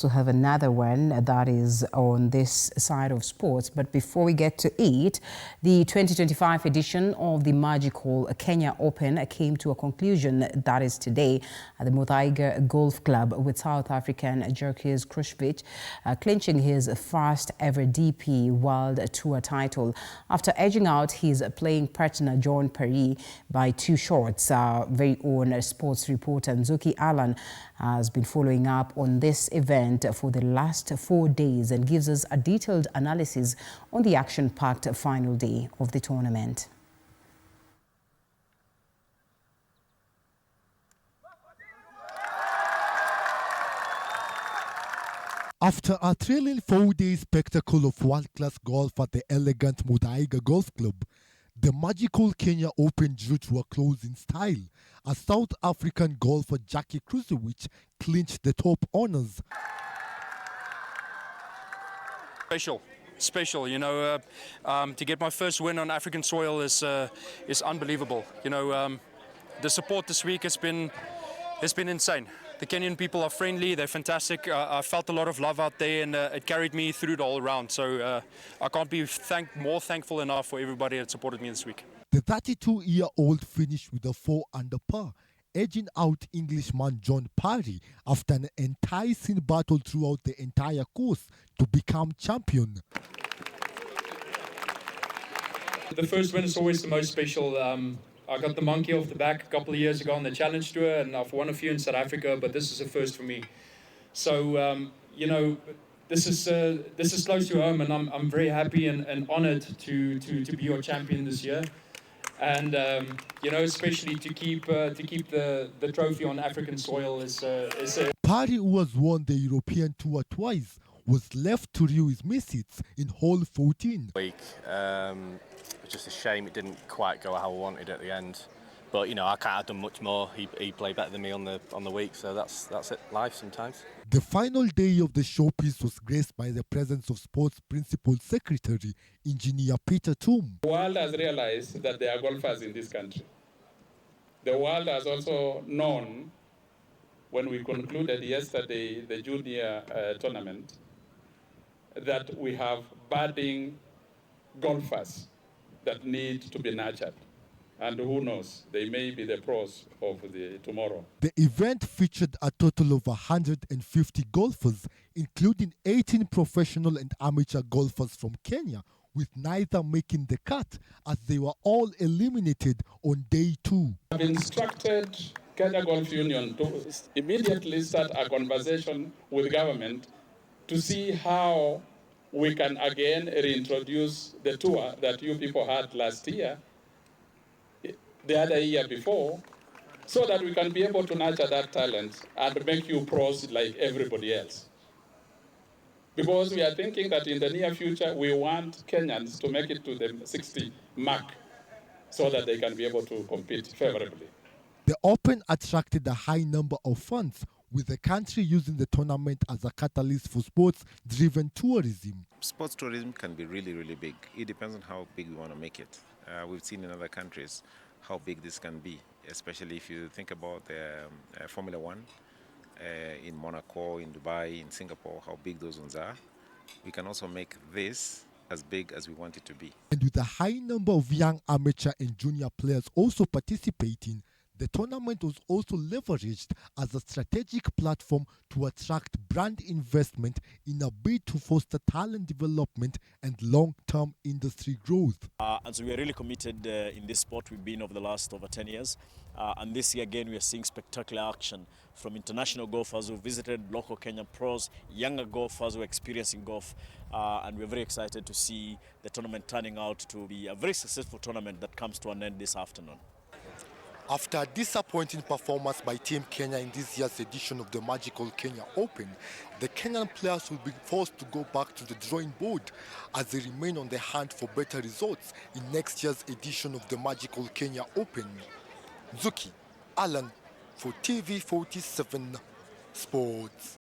To have another one that is on this side of sports. But before we get to it, the 2025 edition of the magical Kenya Open came to a conclusion, that is today, at the Muthaiga Golf Club, with South African Jacques Kruyswijk clinching his first ever DP World Tour title after edging out his playing partner John Parry by 2 shots. Our very own sports reporter Nzuki Alan has been following up on this event for the last 4 days and gives us a detailed analysis on the action-packed final day of the tournament. After a thrilling 4-day spectacle of world-class golf at the elegant Muthaiga Golf Club, the magical Kenya Open drew to a close in style as South African golfer Jacques Kruyswijk clinched the top honours. Special, you know, to get my first win on African soil is unbelievable. You know, the support this week has been insane. The Kenyan people are friendly, they're fantastic. I felt a lot of love out there, and it carried me through the whole round. So I can't be more thankful enough for everybody that supported me this week. The 32-year-old finished with a 4 under par, edging out Englishman John Parry after an enticing battle throughout the entire course to become champion. The first win is always the most special. I got the monkey off the back a couple of years ago on the Challenge Tour, and I've won a few in South Africa, but this is a first for me. So, you know, this is close to home, and I'm very happy and honoured to be your champion this year. And you know, especially to keep the trophy on African soil is Parry, who has won the European Tour twice, was left to rue his misses in hole 14. It's just a shame it didn't quite go how I wanted at the end. But you know, I can't have done much more. He played better than me on the week, so that's it. Life sometimes. The final day of the showpiece was graced by the presence of Sports Principal Secretary, Engineer Peter Toom. The world has realized that there are golfers in this country. The world has also known, when we concluded yesterday the junior tournament, that we have budding golfers that need to be nurtured. And who knows, they may be the pros of the tomorrow. The event featured a total of 150 golfers, including 18 professional and amateur golfers from Kenya, with neither making the cut, as they were all eliminated on day 2. I've instructed Kenya Golf Union to immediately start a conversation with government to see how we can again reintroduce the tour that you people had last year, the other year before, so that we can be able to nurture that talent and make you pros like everybody else. Because we are thinking that in the near future, we want Kenyans to make it to the 60 mark so that they can be able to compete favorably. The Open attracted a high number of fans, with the country using the tournament as a catalyst for sports-driven tourism. Sports tourism can be really, really big. It depends on how big we want to make it. We've seen in other countries how big this can be, especially if you think about the Formula One in Monaco, in Dubai, in Singapore, how big those ones are. We can also make this as big as we want it to be. And with a high number of young amateur and junior players also participating, the tournament was also leveraged as a strategic platform to attract brand investment in a bid to foster talent development and long-term industry growth. And so we are really committed in this sport. We've been over the last over 10 years. And this year again, we are seeing spectacular action from international golfers who visited local Kenyan pros, younger golfers who are experiencing golf. And we're very excited to see the tournament turning out to be a very successful tournament that comes to an end this afternoon. After a disappointing performance by Team Kenya in this year's edition of the magical Kenya Open, the Kenyan players will be forced to go back to the drawing board as they remain on the hunt for better results in next year's edition of the magical Kenya Open. Nzuki Alan for TV 47 Sports.